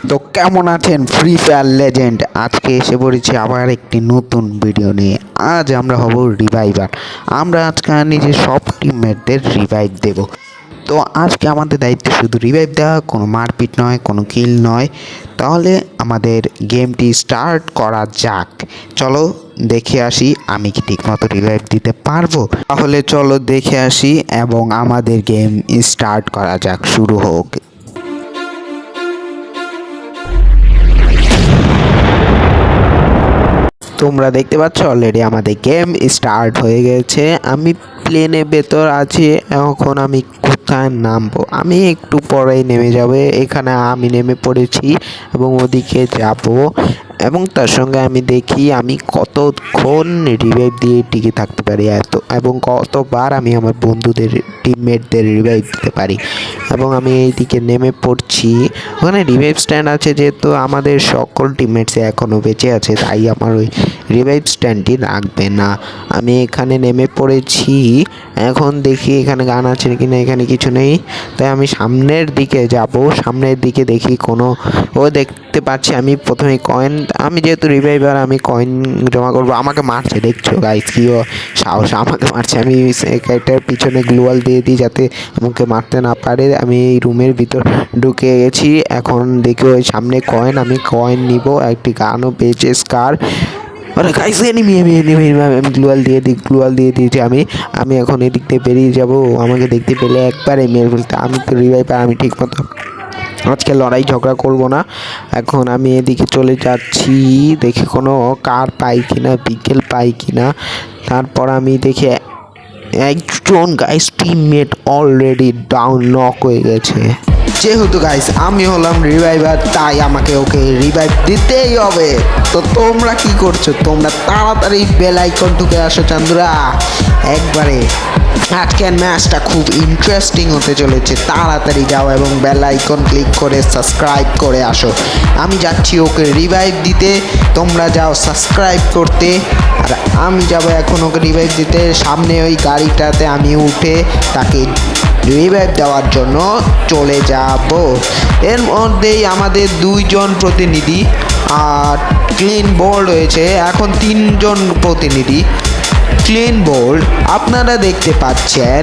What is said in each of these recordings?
তো কেমন আছেন ফ্রি ফায়ার লেজেন্ড? আজকে এসে পড়েছি আবার একটি নতুন ভিডিও নিয়ে। আজ আমরা হব রিভাইভার। আমরা আজকে নিজে সব টিমমেটদের রিভাইভ দেব। তো আজকে আমাদের দায়িত্ব শুধু রিভাইভ দেওয়া, কোনো মারপিট নয়, কোনো কিল নয়। তাহলে আমাদের গেমটি স্টার্ট করা যাক। চলো দেখে আসি আমি কি ঠিকমতো রিভাইভ দিতে পারবো। তাহলে চলো দেখে আসি এবং আমাদের গেম স্টার্ট করা যাক, শুরু হোক। তোমরা দেখতে পাচ্ছ অলরেডি আমাদের গেম স্টার্ট হয়ে গেছে। আমি প্লেনের ভেতর আছি, এখন আমি কোথায় নামবো? আমি একটু পরেই নেমে যাবে। এখানে আমি নেমে পড়েছি এবং ওদিকে যাব এবং তার সঙ্গে আমি দেখি আমি কতক্ষণ রিভাইভ দিয়ে টিকে থাকতে পারি এবং কতবার আমি আমার বন্ধুদের টিমমেটদের রিভাইভ দিতে পারি। এবং আমি এইদিকে নেমে পড়ছি। ওখানে রিভাইভ স্ট্যান্ড আছে, যেহেতু আমাদের সকল টিমমেটস এখনও বেঁচে আছে, তাই আমার ওই রিভাইভ স্ট্যান্ডটি রাখবে না। আমি এখানে নেমে পড়েছি। এখন দেখি এখানে গান আছে নাকি না, এখানে কিছু নেই। তাই আমি সামনের দিকে যাব। সামনের দিকে দেখি কোনো দেখতে পাচ্ছি আমি প্রথমে কয়েন। আমি যেহেতু রিভাইভার, আমি কয়েন জমা করবো। আমাকে মারছে, দেখছো গাইস কি সাহস, আমাকে মারছে। আমি এটার পিছনে গ্লুয়াল দিয়ে দিই যাতে আমাকে মারতে না পারে। আমি এই রুমের ভিতর ঢুকে গেছি। এখন দেখি ওই সামনে কয়েন, আমি কয়েন নিব। একটি গানও পেয়েছে, স্কার। আরে গাইস এনিমি আমি গ্লুয়াল দিয়ে দিয়েছি। আমি এখন এদিক থেকে বেরিয়ে যাব। আমাকে দেখতে পেলে একবারে মেরে ফেলতে। আমি তো রিভাইভার, আমি ঠিক মতো আজকে লড়াই ঝগড়া করব না। এখন আমি এদিকে চলে যাচ্ছি, দেখি কোনো কার পাই কিনা, বিকেল পাই কিনা। তারপর আমি দেখি একজন guys teammate already down knock হয়ে গেছে। যেহেতু গাইস আমি হলাম রিভাইভার, তাই আমাকে ওকে রিভাইভ দিতেই হবে। তো তোমরা কি করছো? তোমরা তাড়াতাড়ি বেল আইকন ঢুকে আসো চান্দুরা একবারে। আজকের ম্যাচটা খুব ইন্টারেস্টিং হতে চলেছে। তাড়াতাড়ি যাও এবং বেল আইকন ক্লিক করে সাবস্ক্রাইব করে আসো। আমি যাচ্ছি ওকে রিভাইভ দিতে, তোমরা যাও সাবস্ক্রাইব করতে। আর আমি যাব এখন ওকে রিভাইভ দিতে। সামনে ওই গাড়িটাতে আমি উঠে তাকে রিভাইভ দেওয়ার জন্য চলে যাব। এর মধ্যেই আমাদের দুইজন প্রতিনিধি আর ক্লিন বোল্ড রয়েছে। এখন তিনজন প্রতিনিধি। ক্লিন বোল্ড আপনারা দেখতে পাচ্ছেন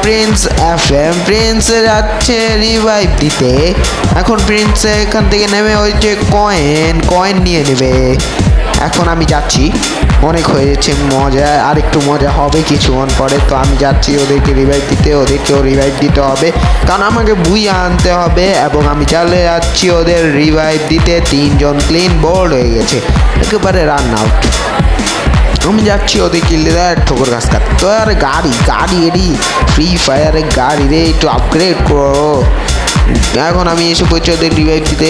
প্রিন্স FM। প্রিন্স যাচ্ছে রিভাইভ দিতে। এখন প্রিন্স এখান থেকে নেমে ওই যে কয়েন নিয়ে নেবে। এখন আমি যাচ্ছি, অনেক হয়েছে মজা, আর একটু মজা হবে কিছুক্ষণ পরে। তো আমি যাচ্ছি ওদেরকে রিভাইভ দিতে, ওদেরকেও রিভাইভ দিতে হবে, কারণ আমাকে বুইয়া আনতে হবে। এবং আমি চলে যাচ্ছি ওদের রিভাইভ দিতে। তিনজন ক্লিন বোল্ড হয়ে গেছে, একেবারে রান আউট। আমি যাচ্ছি ওদের কিলে দেয় ঠোকর গাছ কাটতে। তো আর গাড়ি এডি ফ্রি ফায়ারের গাড়ি রে, একটু আপগ্রেড করো। এখন আমি এসে পড়ছি ওদের রিভাইভ দিতে।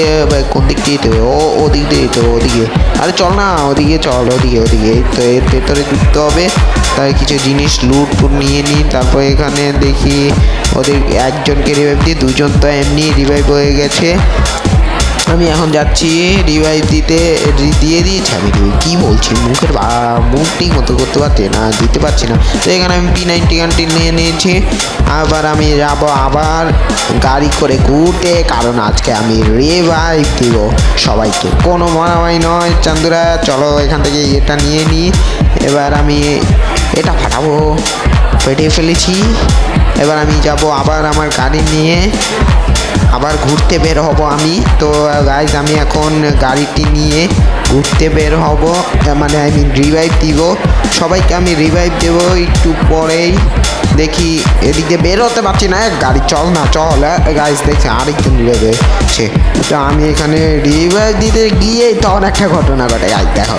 কোন দিক দিয়ে যেতে হবে? ওদিক দিয়ে যেতে হবে, ওদিকে। আরে চল না, ওদিকে চল, ওদিকে। তো এর ভেতরে ঢুকতে হবে। তাই কিছু জিনিস লুট নিয়ে নিই। তারপর এখানে দেখি ওদের একজনকে রিভাইভ দিয়ে, দুজন তো এমনি রিভাইভ হয়ে গেছে। আমি এখন যাচ্ছি রিভাইভ দিতে। দিয়ে দিয়েছি আমি। কী বলছি, মুখ ঠিক মতো করতে পারছি না, দিতে পারছি না। তো এখানে আমি P90 গানটি নিয়ে নিয়েছি। আবার আমি যাব আবার গাড়ি করে ঘুরতে, কারণ আজকে আমি রিভাইভ দিব সবাইকে। কোনো মারামারি নয় চান্দুরা। চলো এখান থেকে এটা নিয়ে নিই। এবার আমি এটা ফাটাবো, ফেটিয়ে ফেলেছি। এবার আমি যাব আবার আমার গাড়ি নিয়ে, আবার ঘুরতে বের হব আমি। তো গাইজ আমি এখন গাড়িটি নিয়ে ঘুরতে বের হব, মানে আমি রিভাইভ দিব সবাইকে। আমি রিভাইভ দেব একটু পরেই। দেখি এদিকে বের হতে পারছি না, গাড়ি চল না, চল। গাইজ দেখছি আরেকজন রিভাইভ হচ্ছে। তো আমি এখানে রিভাইভ দিতে গিয়ে তখন একটা ঘটনা ঘটে। গাইজ দেখো,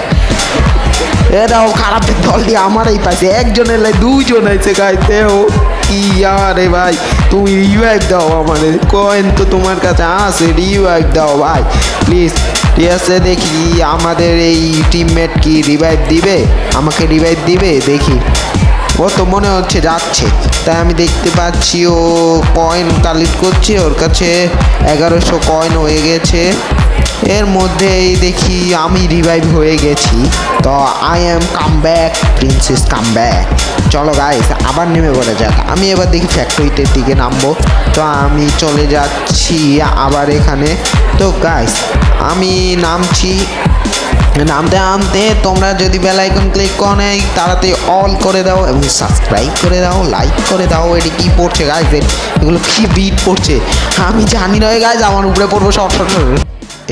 এরাও খারাপের দল দিয়ে আমারই পাশে একজনের লাই দুইজন আছে। গাইতে ও কি আরে ভাই, তুমি রিভাইভ দাও, আমাদের কয়েন তো তোমার কাছে আছে, রিভাইভ দাও ভাই প্লিজ। ঠিক আছে, দেখি আমাদের এই টিমমেট কি রিভাইভ দিবে, আমাকে রিভাইভ দিবে দেখি। ও তো মনে হচ্ছে যাচ্ছে, তাই আমি দেখতে পাচ্ছি ও কয়েন কালেক্ট করছে। ওর কাছে 1100 কয়েন হয়ে গেছে। এর মধ্যেই দেখি আমি রিভাইভ হয়ে গেছি। তো I am come back, princess come back. চলো গাইস আবার নেমে পড়ে যাক। আমি এবার দেখি ফ্যাক্টরিটার দিকে নামবো। তো আমি চলে যাচ্ছি আবার এখানে। তো গাইস আমি নামছি। নামতে নামতে তোমরা যদি বেল আইকন ক্লিক করো তাড়াতাড়ি অল করে দাও এবং সাবস্ক্রাইব করে দাও, লাইক করে দাও। এটি কী পড়ছে গাইস? এগুলো কী বিট পড়ছে আমি জানি না গাইস, আমার উপরে পড়বো শর্ট শর্ট।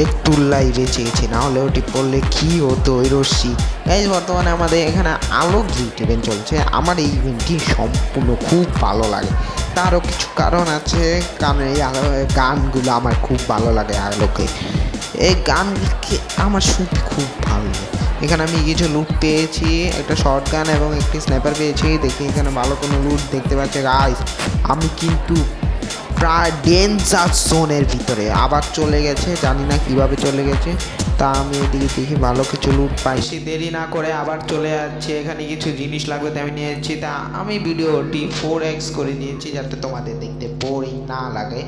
একটু লাইভে চেয়েছি, না হলে ওটি পড়লে কী হতো ওই রশ্মি। গাইস বর্তমানে আমাদের এখানে আলোক গিট ইভেন্ট চলছে। আমার এই ইভেন্টটি সম্পূর্ণ খুব ভালো লাগে। তারও কিছু কারণ আছে, কারণ এই গানগুলো আমার খুব ভালো লাগে। আলোকে এই গানকে আমার শুনতে খুব ভালো লাগে। এখানে আমি কিছু লুট পেয়েছি, একটা শর্ট গান এবং একটি স্ন্যাপার পেয়েছি। দেখি এখানে ভালো কোনো লুট দেখতে পাচ্ছি গাইস। আমি কিন্তু প্রায় ডেঞ্জার জোনের ভিতরে আবার চলে গেছে, জানি না কিভাবে চলে গেছে। তা আমি এদিকে দেখি ভালো কিছু লুট পাইছি। দেরি না করে আবার চলে যাচ্ছে, এখানে কিছু জিনিস লাগবে তাই আমি নিয়ে যাচ্ছি। তা আমি ভিডিওটি 4x করে নিয়েছি যাতে তোমাদের দেখতে বোরিং না লাগে।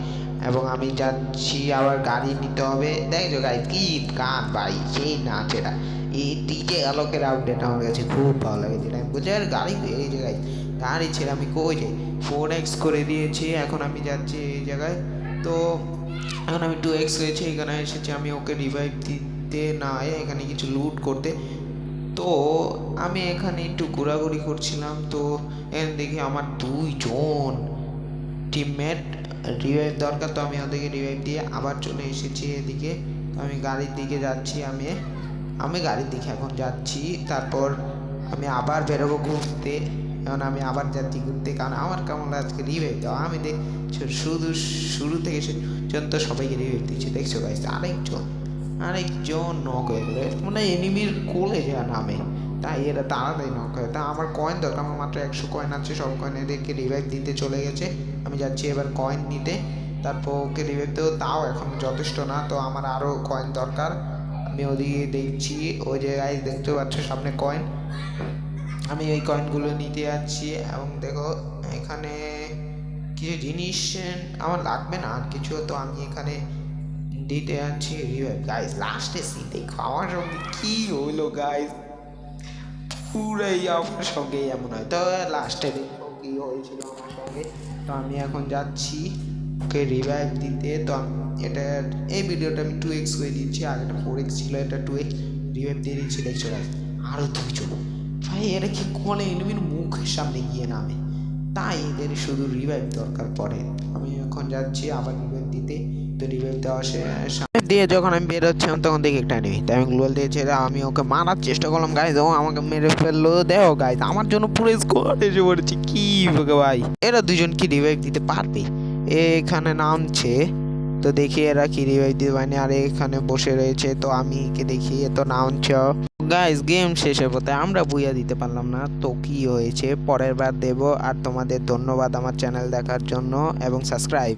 এবং আমি যাচ্ছি আবার গাড়ি নিতে হবে। দেখছো গাইস কি গান ভাই, সেই নাচ এটা। এই ডিজে আলোকের আপডেট আমার কাছে খুব ভালো লাগে, যেটা আমি বুঝি। আর গাড়ি এই যে গাইস গাড়ি ছেড়ে আমি কই যাই, 4x করে দিয়েছি। এখন আমি যাচ্ছি এই জায়গায়। তো এখন আমি 2x হয়েছি, এখানে এসেছি আমি ওকে রিভাইভ দিতে, না এখানে কিছু লুট করতে। তো আমি এখানে একটু ঘোরাঘুরি করছিলাম। তো এখানে দেখি আমার 2 জন টিমমেট রিভাইভ দরকার। তো আমি ওদেরকে রিভাইভ দিয়ে আবার চলে এসেছি এদিকে। তো আমি গাড়ির দিকে যাচ্ছি, আমি গাড়ির দিকে এখন যাচ্ছি। তারপর আমি আবার বেরোবো ঘুরতে। এখন আমি আবার যাচ্ছি ঘুরতে, কারণ আমার কেমন আজকে রিভাইভ দাও। আমি শুধু শুরু থেকে পর্যন্ত সবাইকে রিভাইভ দিচ্ছি। দেখছো গাইস আরেকজন নক হয়ে গেলে মানে এনিমির কোলে যা নামে, তাই এরা তাড়াতাড়ি নক হয়। তা আমার কয়েন দরকার, আমার মাত্র 100 কয়েন আছে। সব কয়েন এদেরকে রিভাইভ দিতে চলে গেছে। আমি যাচ্ছি এবার কয়েন নিতে, তারপর ওকে রিভাইভ দেবো। তাও এখন যথেষ্ট না, তো আমার আরও কয়েন দরকার। আমি ওদিকে দেখছি, ওই যে গাইস দেখতে পাচ্ছ সামনে কয়েন। আমি ওই কয়েনগুলো নিতে যাচ্ছি। এবং দেখো এখানে কিছু জিনিস আমার লাগবে না আর কিছু, তো আমি এখানে দিতে যাচ্ছি রিভাইভ। গাইস লাস্টে সিন দেখো আমার সঙ্গে কি হইলো গাইস, পুরাই আমার সঙ্গে এমন হয়। তো লাস্টে দেখো কি হয়েছিল আমার সঙ্গে। তো আমি এখন যাচ্ছি ওকে রিভাইভ দিতে। তো আমি এটা এই ভিডিওটা আমি 2x করে দিচ্ছি, আগেটা 4x ছিল, এটা 2x রিভাইভ দিয়ে দিচ্ছি। দেখছো গাইস আরও 2 জন ভাই, এরা কি কোনে এনিমির মুখের সামনে গিয়ে নামে, তাই এদের শুধু রিভাইভ দরকার পড়ে। আমি এখন যাচ্ছি আবার রিভাইভ দিতে। তো রিভাইভ দেওয়া দিয়ে যখন আমি বেরোচ্ছিলাম তখন দেখি একটা এনিমি, তাই আমি গ্লোয়াল দিয়েছি। আমি ওকে মারার চেষ্টা করলাম গাইজ, ও আমাকে মেরে ফেললো। দেখো গাইজ আমার জন্য পুরো স্কোয়াড এসে পড়েছি কি ভাই। এরা 2জন কি রিভাইভ দিতে পারবে? এখানে নামছে, তো দেখি এরা কি রিভাইভ দিতে পারেনি, আর এখানে বসে রয়েছে। তো আমি কে দেখি এ তো নামছে। গাইস গেম শেষের পথে, আমরা বুইয়া দিতে পারলাম না, তো কি হয়েছে পরের বার দেব। আর তোমাদের ধন্যবাদ আমার চ্যানেল দেখার জন্য এবং সাবস্ক্রাইব।